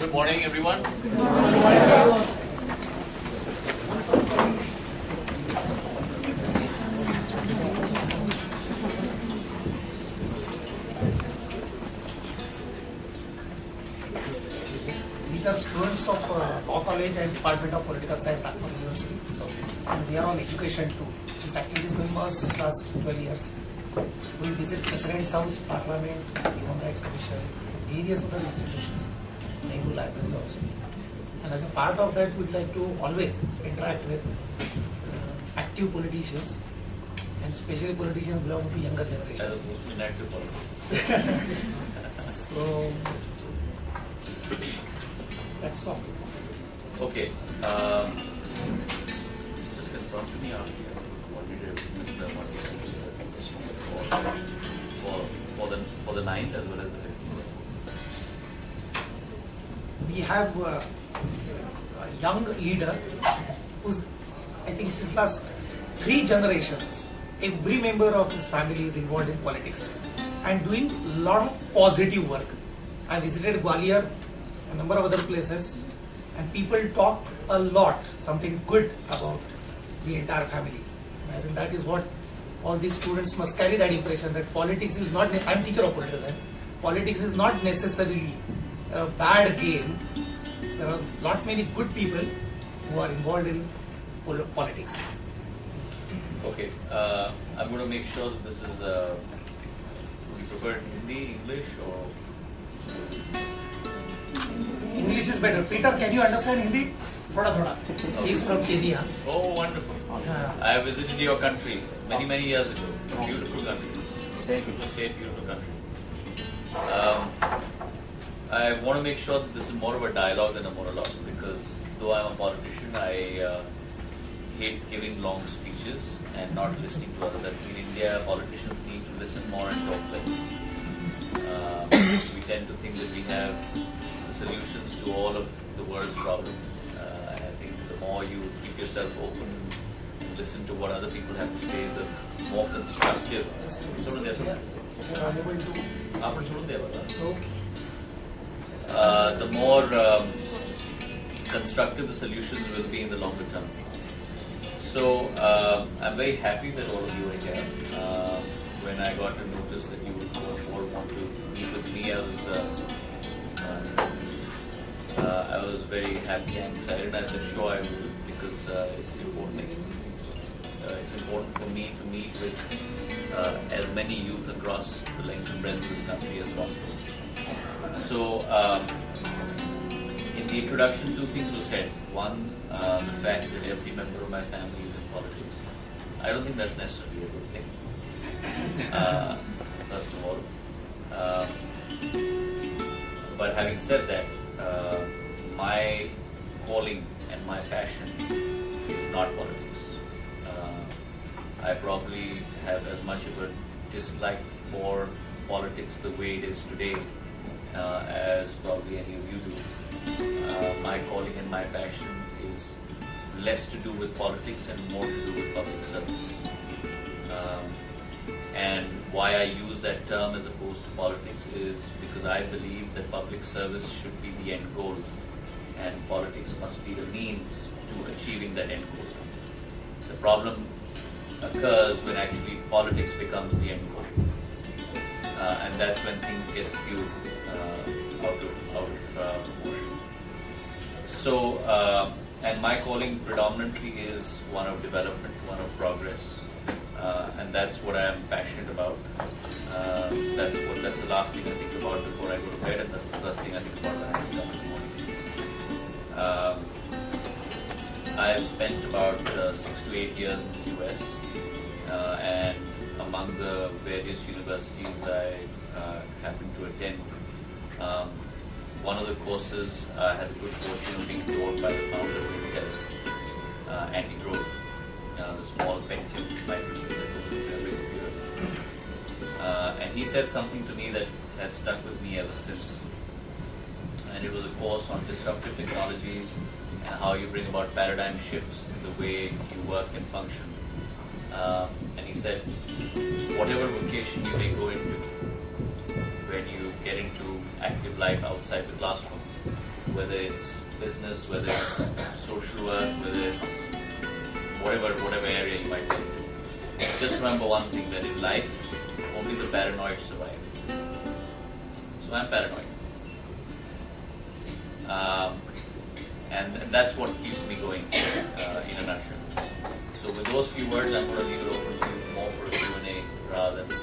Good morning, everyone. These are students of Law College and Department of Political Science, Nagpur University. And we are on education too. This activity is going on since last 12 years. We visit President's House, Parliament, Human Rights Commission, various other institutions, Nehru Library also. And as a part of that, we'd like to always interact with active politicians, and especially politicians belong to younger generation. As opposed to inactive politics. So that's all. Okay. Just confirm to me after you what we did with the for the 9th as well as the 15th. We have a young leader who's, I think since last 3 generations, every member of his family is involved in politics and doing a lot of positive work. I visited Gwalior, a number of other places, and people talk a lot, something good about the entire family. And I think that is what all these students must carry, that impression that politics is not, I'm teacher of political science, politics is not necessarily a bad game. There are not many good people who are involved in politics. Okay. I'm going to make sure that this is, we prefer Hindi, English, or? English is better. Peter, can you understand Hindi? Thoda thoda. He is from Kenya. Oh, wonderful. I visited your country many years ago. Beautiful country. Beautiful state, beautiful country. I want to make sure that this is more of a dialogue than a monologue, because though I'm a politician, I hate giving long speeches and not listening to others. In India, politicians need to listen more and talk less. We tend to think that we have the solutions to all of the world's problems. And I think the more you keep yourself open and listen to what other people have to say, the more constructive. The more constructive the solutions will be in the longer term. So I'm very happy that all of you are here. When I got to notice that you would all want to meet with me, I was very happy and excited. I said, sure, I will, because it's important. It's important for me to meet with as many youth across the length and breadth of this country as possible. So, in the introduction, 2 things were said. One, the fact that every member of my family is in politics. I don't think that's necessarily a good thing. First of all. But having said that, my calling and my passion is not politics. I probably have as much of a dislike for politics the way it is today as probably any of you do. My calling and my passion is less to do with politics and more to do with public service. And why I use that term as opposed to politics is because I believe that public service should be the end goal and politics must be the means to achieving that end goal. The problem occurs when actually politics becomes the end goal. And that's when things get skewed out of proportion. So, and my calling predominantly is one of development, one of progress. And that's what I am passionate about. That's the last thing I think about before I go to bed, and that's the first thing I think about when I wake up in the morning. I've spent about 6 to 8 years in the US, and among the various universities I happened to attend, one of the courses I had the good fortune of being taught by the founder of Intel, Andy Grove. The small Pentium microchip that goes into every computer. And he said something to me that has stuck with me ever since. And it was a course on disruptive technologies and how you bring about paradigm shifts in the way you work and function. And he said, whatever vocation you may go into, when you get into active life outside the classroom, whether it's business, whether it's social work, whether it's whatever area you might get into. Just remember one thing, that in life, only the paranoid survive. So I'm paranoid. And that's what keeps me going in a nutshell. So with those few words, I'm going to leave it open to you more for a Q&A rather than